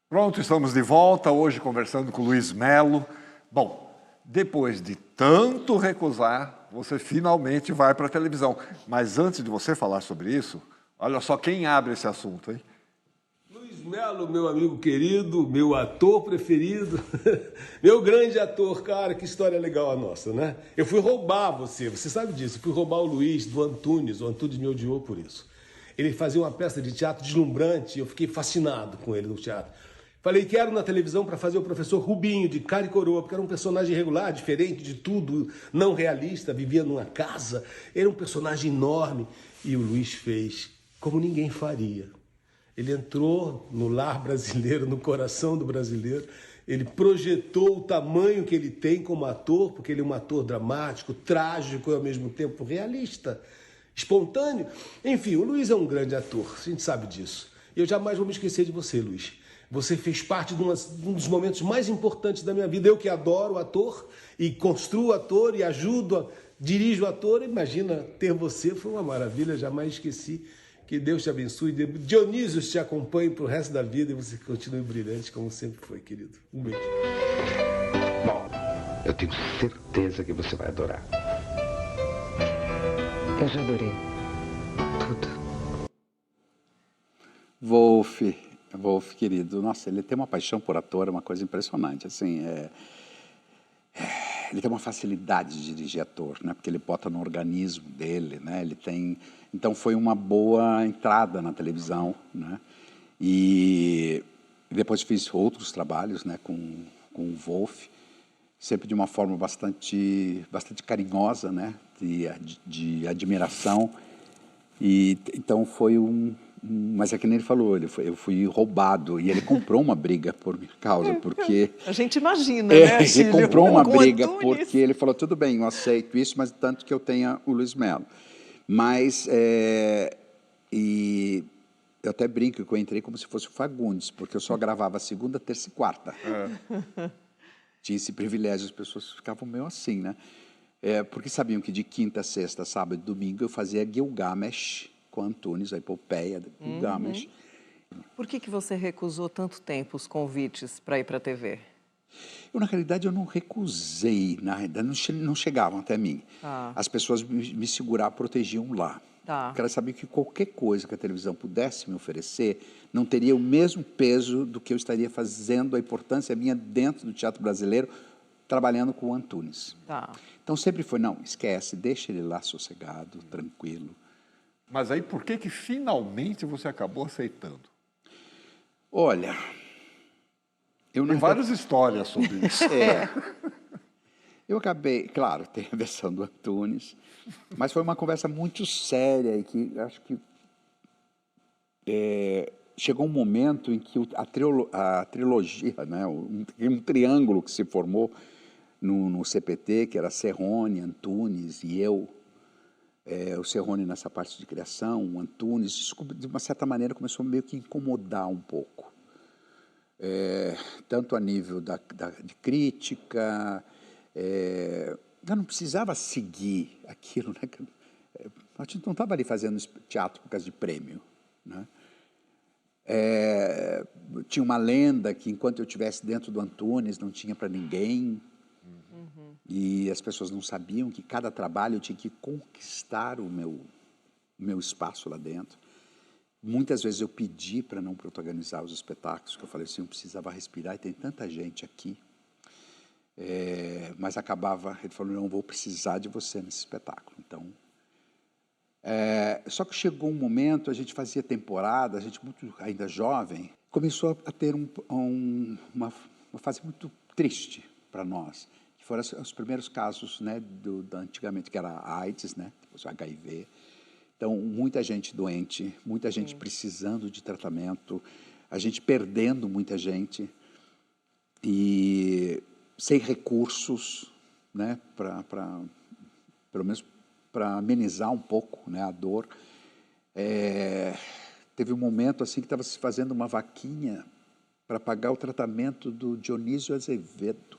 Pronto, estamos de volta, hoje conversando com o Luiz Melo. Bom, depois de tanto recusar, você finalmente vai para a televisão. Mas antes de você falar sobre isso, olha só quem abre esse assunto, hein? Luiz Melo, meu amigo querido, meu ator preferido, meu grande ator, cara, que história legal a nossa, né? Eu fui roubar você sabe disso, eu fui roubar o Luiz do Antunes, o Antunes me odiou por isso. Ele fazia uma peça de teatro deslumbrante e eu fiquei fascinado com ele no teatro. Falei que era na televisão para fazer o professor Rubinho, de cara e coroa, porque era um personagem regular, diferente de tudo, não realista, vivia numa casa, era um personagem enorme. E o Luiz fez como ninguém faria. Ele entrou no lar brasileiro, no coração do brasileiro, ele projetou o tamanho que ele tem como ator, porque ele é um ator dramático, trágico e ao mesmo tempo realista. espontâneo. Enfim, o Luiz é um grande ator, a gente sabe disso. E eu jamais vou me esquecer de você, Luiz. Você fez parte de um dos momentos mais importantes da minha vida. Eu que adoro o ator e construo o ator e ajudo, dirijo o ator. Imagina, ter você foi uma maravilha, jamais esqueci. Que Deus te abençoe. Dionísio te acompanhe para o resto da vida e você continue brilhante como sempre foi, querido. Um beijo. Bom, eu tenho certeza que você vai adorar. Eu já adorei. Tudo. Wolf, querido, nossa, ele tem uma paixão por ator, é uma coisa impressionante, assim, ele tem uma facilidade de dirigir ator, né, porque ele bota no organismo dele, né, então foi uma boa entrada na televisão, né, e depois fiz outros trabalhos, né, com o Wolf, sempre de uma forma bastante carinhosa, né, de admiração, e então foi mas é que nem ele falou, eu fui roubado e ele comprou uma briga por minha causa, porque... A gente imagina, né, ele comprou uma briga Antunes. porque ele falou, tudo bem, eu aceito isso, mas tanto que eu tenha o Luiz Melo. Mas, e eu até brinco que eu entrei como se fosse o Fagundes, porque eu só gravava segunda, terça e quarta. Tinha esse privilégio, as pessoas ficavam meio assim, né? Porque sabiam que de quinta, sexta, sábado e domingo eu fazia Gilgamesh, com Antunes, a epopeia de Gilgamesh. Por que você recusou tanto tempo os convites para ir para a TV? Na realidade, eu não recusei, na realidade, não chegavam até mim. As pessoas me seguravam, protegiam lá. Porque elas sabiam que qualquer coisa que a televisão pudesse me oferecer não teria o mesmo peso do que eu estaria fazendo, a importância minha dentro do teatro brasileiro, trabalhando com o Antunes. Então sempre foi, não, esquece, deixa ele lá sossegado, tranquilo. Mas aí por que finalmente você acabou aceitando? Olha, tem várias histórias sobre isso. Eu acabei, claro, tem a versão do Antunes, mas foi uma conversa muito séria e que acho que chegou um momento em que a trilogia, né, um triângulo que se formou no CPT, que era Serrone, Antunes e eu, o Serrone nessa parte de criação, o Antunes, isso, de uma certa maneira começou meio que incomodar um pouco. Tanto a nível de crítica, eu não precisava seguir aquilo, né? A gente não estava ali fazendo teatro por causa de prêmio, né? Tinha uma lenda que enquanto eu estivesse dentro do Antunes não tinha para ninguém. E as pessoas não sabiam que cada trabalho eu tinha que conquistar o meu espaço lá dentro. Muitas vezes eu pedi para não protagonizar os espetáculos, que eu falei assim, eu precisava respirar e tem tanta gente aqui. Mas acabava, ele falou, não vou precisar de você nesse espetáculo. Então, só que chegou um momento, a gente fazia temporada, a gente muito ainda jovem, começou a ter uma fase muito triste para nós. Foram os primeiros casos, né, antigamente, que era a AIDS, né, depois o HIV. Então, muita gente doente, muita gente precisando de tratamento, a gente perdendo muita gente e sem recursos, né, pelo menos para amenizar um pouco, né, a dor. Teve um momento assim que estava se fazendo uma vaquinha para pagar o tratamento do Dionísio Azevedo.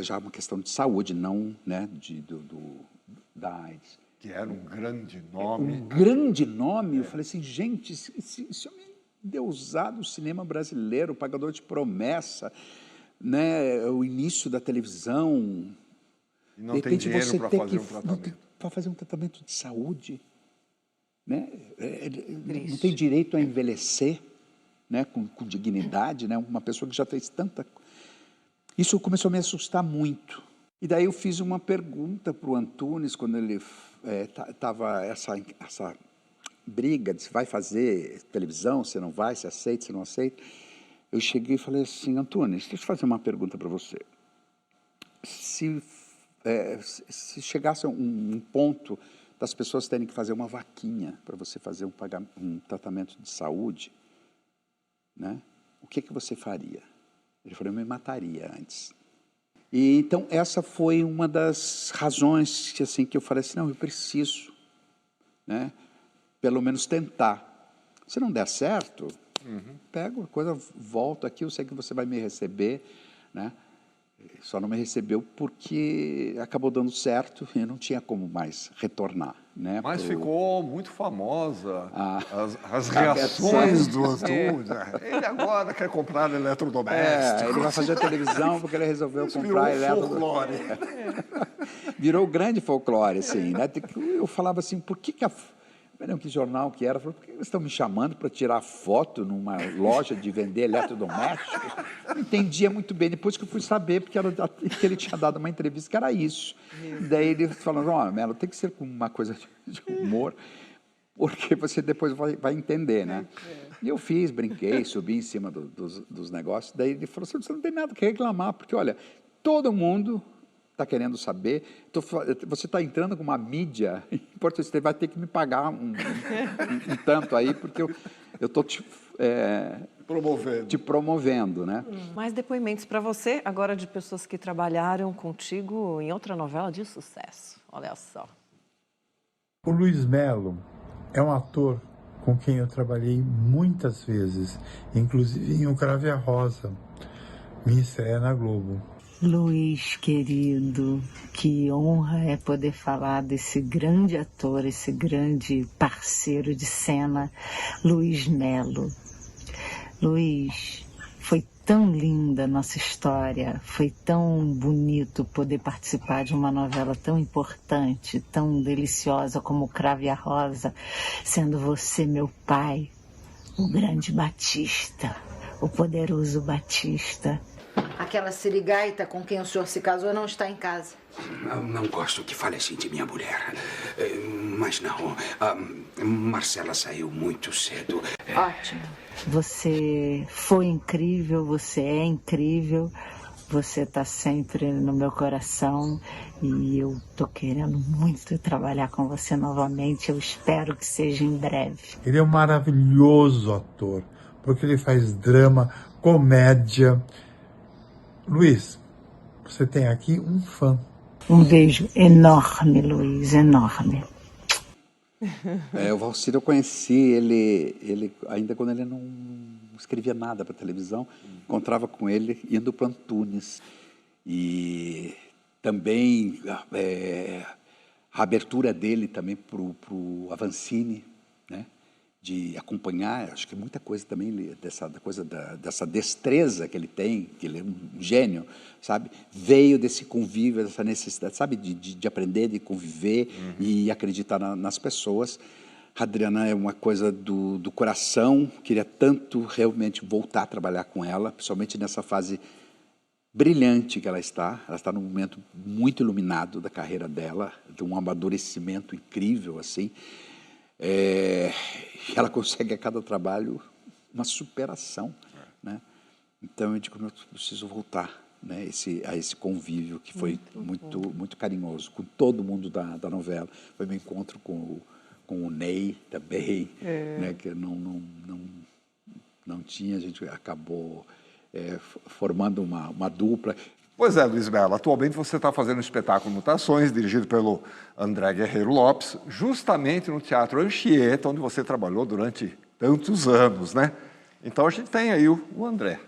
Já uma questão de saúde, não, né, da AIDS. Que era um grande nome. Um grande nome. Eu falei assim, gente, esse homem deu usado o cinema brasileiro, o pagador de promessa, né, o início da televisão. E não tem dinheiro para fazer um tratamento. Para fazer um tratamento de saúde. Né? Não tem direito a envelhecer, né, com dignidade, né, uma pessoa que já fez tanta coisa. Isso começou a me assustar muito. E daí eu fiz uma pergunta para o Antunes, quando ele estava essa briga de se vai fazer televisão, se não vai, se aceita, se não aceita. Eu cheguei e falei assim, Antunes, deixa eu fazer uma pergunta para você. Se chegasse a um ponto das pessoas terem que fazer uma vaquinha para você fazer um tratamento de saúde, né, o que você faria? Ele falou, eu me mataria antes. E então essa foi uma das razões que, assim, que eu falei assim, não, eu preciso, né, pelo menos tentar. Se não der certo, pego a coisa, volto aqui, eu sei que você vai me receber, né? Só não me recebeu porque acabou dando certo e não tinha como mais retornar, né? Mas ficou muito famosa as reações do Antônio. Ele agora quer comprar eletrodomésticos. Ele vai fazer televisão porque ele resolveu comprar folclore. Virou grande folclore, assim, né? Eu falava assim, por que eu não lembro que jornal que era, falou, por que eles estão me chamando para tirar foto numa loja de vender eletrodomésticos? Não entendia muito bem, depois que eu fui saber, porque que ele tinha dado uma entrevista que era isso. Daí ele falou, Melo, tem que ser com uma coisa de humor, porque você depois vai entender, né? E eu fiz, brinquei, subi em cima dos negócios, daí ele falou assim, você não tem nada que reclamar, porque olha, todo mundo está querendo saber, você está entrando com uma mídia, você vai ter que me pagar um tanto aí, porque eu estou te promovendo, né? Mais depoimentos para você, agora de pessoas que trabalharam contigo em outra novela de sucesso. Olha só. O Luiz Melo é um ator com quem eu trabalhei muitas vezes, inclusive em O Cravo e a Rosa, minha estreia na Globo. Luiz, querido, que honra é poder falar desse grande ator, esse grande parceiro de cena, Luiz Melo. Luiz, foi tão linda a nossa história, foi tão bonito poder participar de uma novela tão importante, tão deliciosa como O Cravo e a Rosa, sendo você meu pai, o grande Batista, o poderoso Batista. Aquela sirigaita com quem o senhor se casou não está em casa. Não gosto que fale assim de minha mulher. Mas não, Marcela saiu muito cedo. Ótimo. Você foi incrível, você é incrível, você está sempre no meu coração e eu estou querendo muito trabalhar com você novamente. Eu espero que seja em breve. Ele é um maravilhoso ator, porque ele faz drama, comédia. Luiz, você tem aqui um fã. Um beijo enorme, Luiz, enorme. O Valcir, eu conheci ele ainda quando ele não escrevia nada para televisão, encontrava com ele indo para Antunes. E também a abertura dele também para o Avancini, né? De acompanhar, acho que muita coisa também dessa destreza que ele tem, que ele é um gênio, sabe? Veio desse convívio, dessa necessidade, sabe? De aprender, de conviver e acreditar nas pessoas. A Adriana é uma coisa do coração, queria tanto realmente voltar a trabalhar com ela, principalmente nessa fase brilhante que ela está num momento muito iluminado da carreira dela, de um amadurecimento incrível, assim. Ela consegue a cada trabalho uma superação, né? Então eu digo, eu preciso voltar, né, a esse convívio que foi muito carinhoso com todo mundo da novela. Foi meu encontro com o Ney também, né, que não tinha, a gente acabou formando uma dupla. Pois é, Luiz Melo, atualmente você está fazendo um espetáculo Mutações, dirigido pelo André Guerreiro Lopes, justamente no Teatro Anchieta, onde você trabalhou durante tantos anos, né? Então a gente tem aí o André.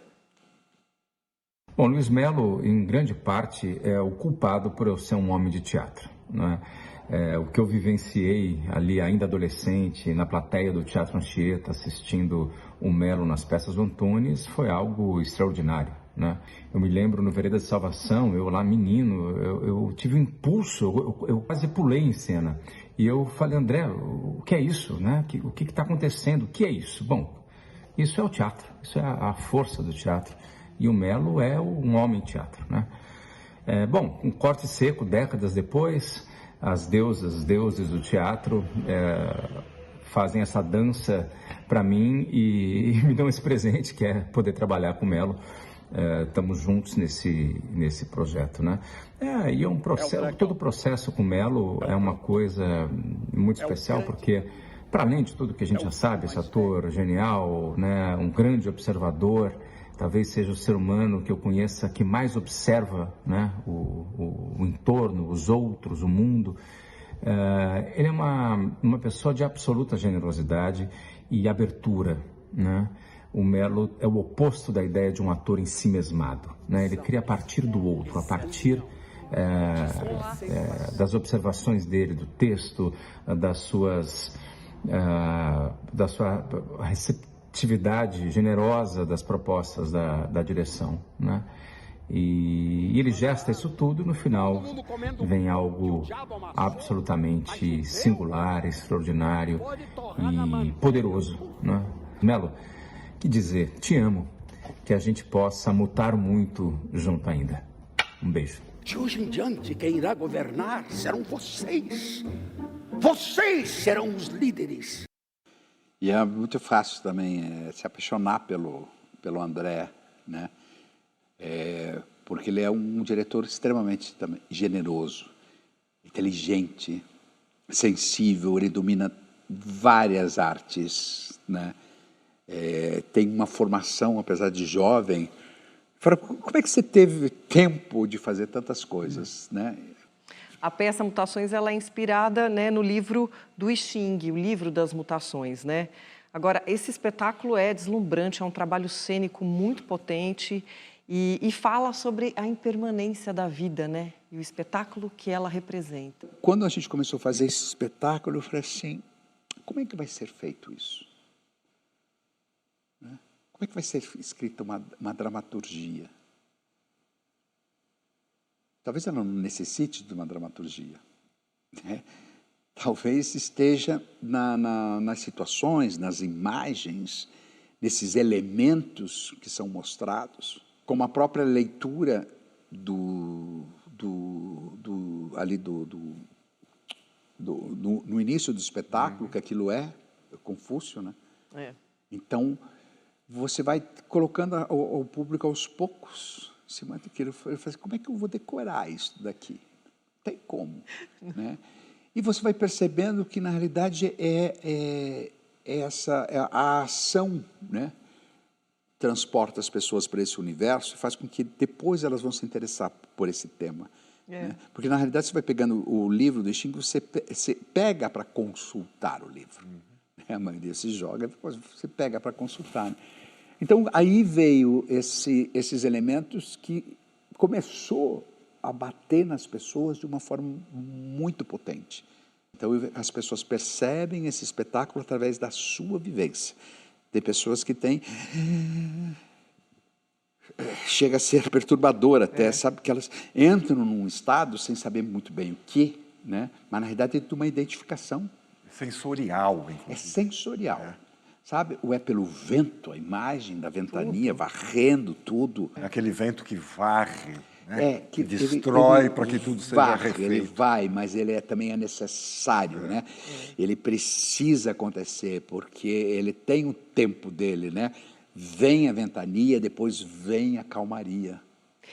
Bom, Luiz Melo, em grande parte, é o culpado por eu ser um homem de teatro, não é? O que eu vivenciei ali, ainda adolescente, na plateia do Teatro Anchieta, assistindo o Melo nas peças do Antunes, foi algo extraordinário, né? Eu me lembro no Vereda de Salvação, eu lá menino, eu tive um impulso, eu quase pulei em cena. E eu falei, André, o que é isso, né? O que está acontecendo? O que é isso? Bom, isso é o teatro, isso é a força do teatro. E o Melo é um homem teatro, né? Bom, um corte seco, décadas depois, as deuses do teatro fazem essa dança para mim e me dão esse presente, que é poder trabalhar com o Melo. Estamos juntos nesse projeto, né? E é um processo, todo o processo com o Melo é uma coisa muito especial, porque, para além de tudo que a gente já sabe, esse ator genial, né, um grande observador, talvez seja o ser humano que eu conheça que mais observa, né, o entorno, os outros, o mundo. Ele é uma pessoa de absoluta generosidade e abertura, né? O Mello é o oposto da ideia de um ator ensimesmado, né? Ele cria a partir do outro, a partir das observações dele, do texto, da sua receptividade generosa das propostas da direção, né? E ele gesta isso tudo e no final vem algo absolutamente singular, extraordinário e poderoso, né? Mello, que dizer, te amo, que a gente possa mutar muito junto ainda. Um beijo. De hoje em diante, quem irá governar serão vocês. Vocês serão os líderes. E é muito fácil também se apaixonar pelo André, né? Porque ele é um diretor extremamente também generoso, inteligente, sensível, ele domina várias artes, né? Tem uma formação, apesar de jovem. Como é que você teve tempo de fazer tantas coisas, né? A peça Mutações ela é inspirada, né, no livro do I Ching, o livro das mutações, né? Agora, esse espetáculo é deslumbrante, é um trabalho cênico muito potente e fala sobre a impermanência da vida, né? E o espetáculo que ela representa. Quando a gente começou a fazer esse espetáculo, eu falei assim, como é que vai ser feito isso? Como é que vai ser escrita uma dramaturgia? Talvez ela não necessite de uma dramaturgia, né? Talvez esteja nas situações, nas imagens, nesses elementos que são mostrados, como a própria leitura no início do espetáculo, que aquilo é Confúcio, né? Então, você vai colocando o público aos poucos em cima daquilo. Eu falei assim, como é que eu vou decorar isso daqui? Não tem como, né? E você vai percebendo que, na realidade, a ação, né? Transporta as pessoas para esse universo e faz com que depois elas vão se interessar por esse tema. Né? Porque, na realidade, você vai pegando o livro do I Ching, você pega para consultar o livro. A maioria se joga, depois você pega para consultar. Né? Então, aí veio esses elementos que começou a bater nas pessoas de uma forma muito potente. Então, as pessoas percebem esse espetáculo através da sua vivência. Tem pessoas que têm... Chega a ser perturbador até, sabe? Que elas entram num estado sem saber muito bem o que, né? Mas, na realidade, tem uma identificação. Sensorial, inclusive. É sensorial. Sabe? Ou é pelo vento, a imagem da ventania varrendo tudo. É aquele vento que varre, né? Que destrói para que tudo seja refeito. Ele vai, mas ele também é necessário, né? Ele precisa acontecer, porque ele tem o tempo dele, né? Vem a ventania, depois vem a calmaria.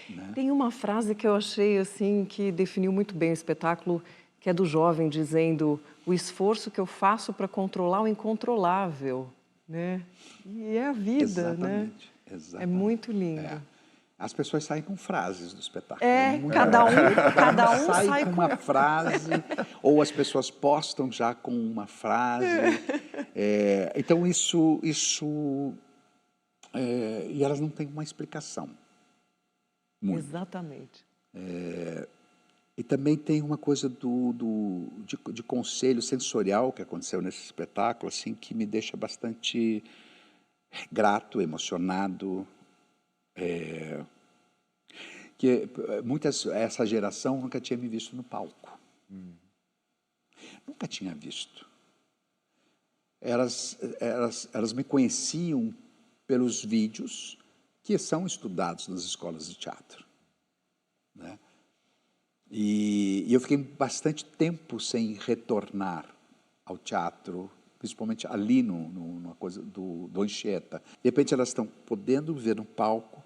Né? Tem uma frase que eu achei assim que definiu muito bem o espetáculo, que é do jovem dizendo: o esforço que eu faço para controlar o incontrolável, né? E é a vida, exatamente, né? Exatamente. É muito lindo. As pessoas saem com frases do espetáculo. Cada um sai com uma frase, ou as pessoas postam já com uma frase. Então, isso e elas não têm uma explicação. Muito. Exatamente. E também tem uma coisa de conselho sensorial que aconteceu nesse espetáculo, assim, que me deixa bastante grato, emocionado. Que essa geração nunca tinha me visto no palco. Nunca tinha visto. Elas me conheciam pelos vídeos que são estudados nas escolas de teatro. Né? E eu fiquei bastante tempo sem retornar ao teatro, principalmente ali numa coisa do Anchieta. De repente elas estão podendo ver no palco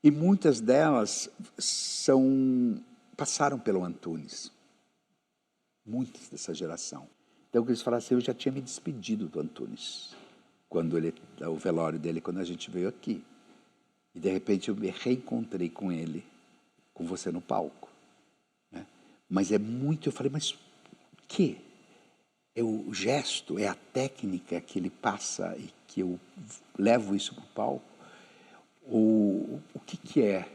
e muitas delas passaram pelo Antunes. Muitas dessa geração. Então eles falaram assim, eu já tinha me despedido do Antunes, quando o velório dele, quando a gente veio aqui. E, de repente, eu me reencontrei com ele, com você no palco. Né? Mas é muito... Eu falei, mas o quê? É o gesto, é a técnica que ele passa e que eu levo isso para o palco? Ou o que é?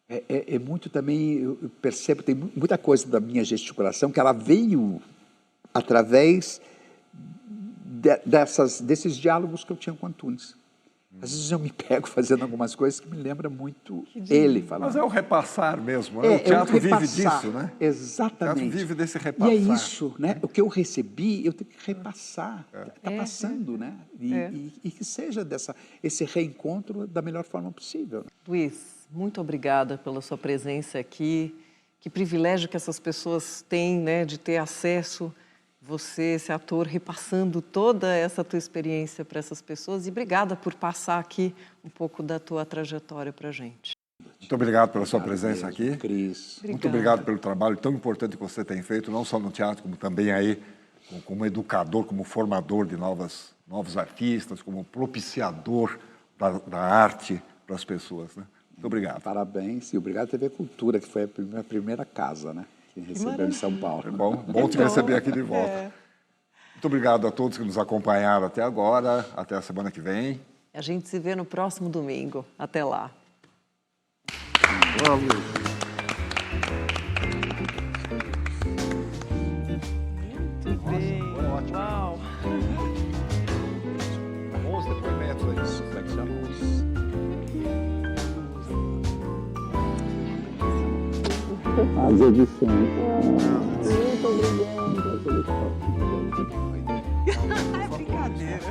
É muito também... Eu percebo, tem muita coisa da minha gesticulação que ela veio através desses diálogos que eu tinha com o Antunes. Às vezes eu me pego fazendo algumas coisas que me lembram muito ele falando. Mas é o repassar mesmo, né? O teatro vive disso, né? Exatamente. O teatro vive desse repassar. E é isso, né? O que eu recebi, eu tenho que repassar. Está passando, né? E que seja esse reencontro da melhor forma possível. Luiz, muito obrigada pela sua presença aqui. Que privilégio que essas pessoas têm, né, de ter acesso, você, esse ator, repassando toda essa tua experiência para essas pessoas. E obrigada por passar aqui um pouco da tua trajetória para a gente. Muito obrigado pela sua presença aqui. Cris. Muito obrigado pelo trabalho tão importante que você tem feito, não só no teatro, como também aí como educador, como formador de novos artistas, como propiciador da arte para as pessoas, né? Muito obrigado. Parabéns e obrigado à TV Cultura, que foi a minha primeira casa, né? Que recebeu em São Paulo. É bom te receber aqui de volta. Muito obrigado a todos que nos acompanharam até agora. Até a semana que vem. A gente se vê no próximo domingo. Até lá. Vamos. Muito bem. Ótimo. Uau. Bons depoimentos aí, reflexionamos. As edições. Muito obrigada. É brincadeira.